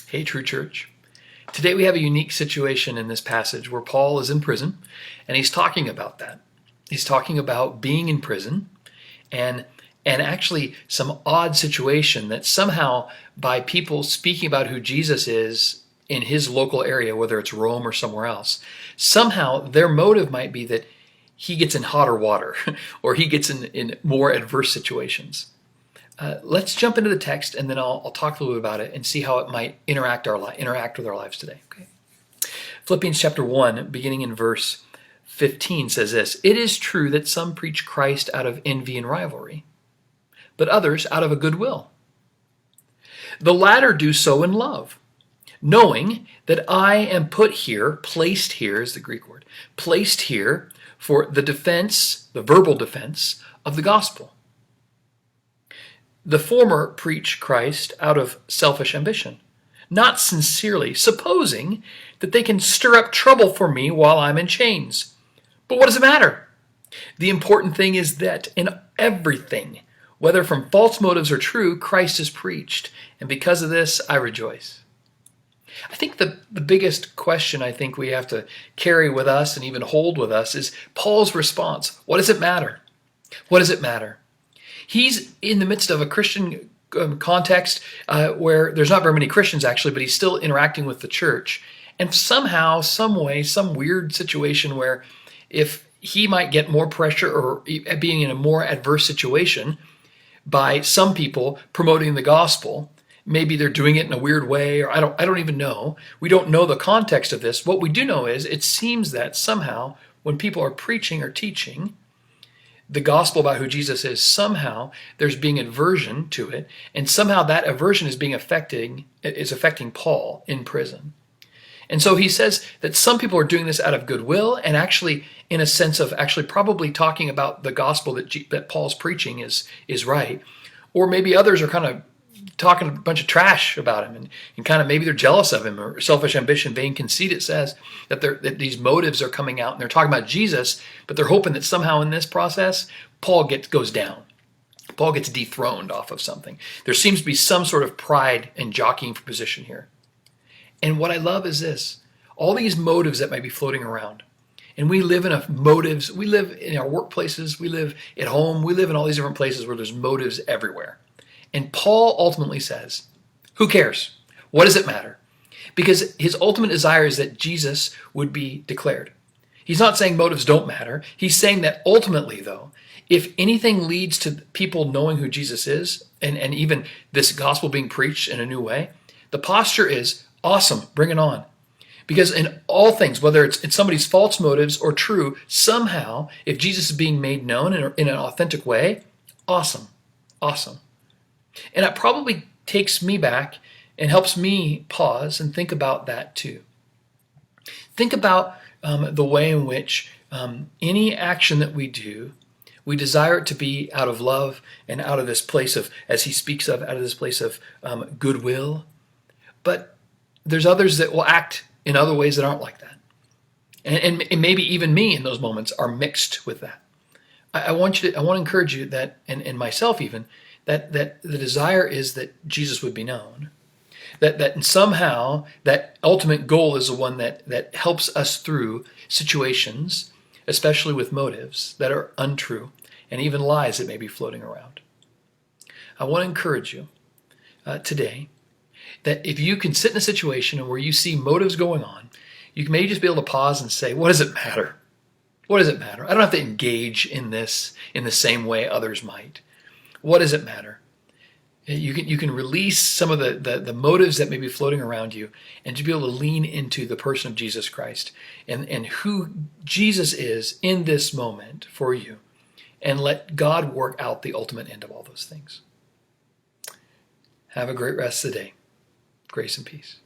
Hey, True Church. Today we have a unique situation in this passage where Paul is in prison, and he's talking about that. He's talking about being in prison and actually some odd situation that somehow by people speaking about who Jesus is in his local area, whether it's Rome or somewhere else, somehow their motive might be that he gets in hotter water or he gets in more adverse situations. Let's jump into the text, and then I'll talk a little bit about it and see how it might interact with our lives today. Okay. Philippians chapter 1, beginning in verse 15, says this: "It is true that some preach Christ out of envy and rivalry, but others out of a good will. The latter do so in love, knowing that I am placed here is the Greek word, placed here for the defense, the verbal defense of the gospel. The former preach Christ out of selfish ambition, not sincerely, supposing that they can stir up trouble for me while I'm in chains. But what does it matter? The important thing is that in everything, whether from false motives or true, Christ is preached, and because of this, I rejoice." I think the biggest question I think we have to carry with us and even hold with us is Paul's response. What does it matter? What does it matter? He's in the midst of a Christian context where there's not very many Christians actually, but he's still interacting with the church. And somehow, some way, some weird situation where if he might get more pressure or being in a more adverse situation by some people promoting the gospel, maybe they're doing it in a weird way, or I don't even know. We don't know the context of this. What we do know is it seems that somehow when people are preaching or teaching the gospel about who Jesus is, somehow there's being aversion to it, and somehow that aversion is affecting Paul in prison. And so he says that some people are doing this out of goodwill, and actually in a sense of actually probably talking about the gospel that Paul's preaching is right. Or maybe others are kind of talking a bunch of trash about him, and kind of maybe they're jealous of him, or selfish ambition, vain conceit. It says that these motives are coming out, and they're talking about Jesus, but they're hoping that somehow in this process, Paul goes down. Paul gets dethroned off of something. There seems to be some sort of pride and jockeying for position here. And what I love is this: all these motives that might be floating around. And we live in motives. We live in our workplaces. We live at home. We live in all these different places where there's motives everywhere. And Paul ultimately says, who cares? What does it matter? Because his ultimate desire is that Jesus would be declared. He's not saying motives don't matter. He's saying that ultimately, though, if anything leads to people knowing who Jesus is, and even this gospel being preached in a new way, the posture is, awesome, bring it on. Because in all things, whether it's in somebody's false motives or true, somehow, if Jesus is being made known in an authentic way, awesome, awesome. And it probably takes me back and helps me pause and think about that too. Think about the way in which any action that we do, we desire it to be out of love and out of this place of, as he speaks of, out of this place of goodwill. But there's others that will act in other ways that aren't like that. And maybe even me in those moments are mixed with that. I want to encourage you that, and myself even, that the desire is that Jesus would be known. That somehow that ultimate goal is the one that helps us through situations, especially with motives that are untrue and even lies that may be floating around. I want to encourage you today that if you can sit in a situation where you see motives going on, you may just be able to pause and say, what does it matter? What does it matter? I don't have to engage in this in the same way others might. What does it matter? You can release some of the motives that may be floating around you and to be able to lean into the person of Jesus Christ and who Jesus is in this moment for you, and let God work out the ultimate end of all those things. Have a great rest of the day. Grace and peace.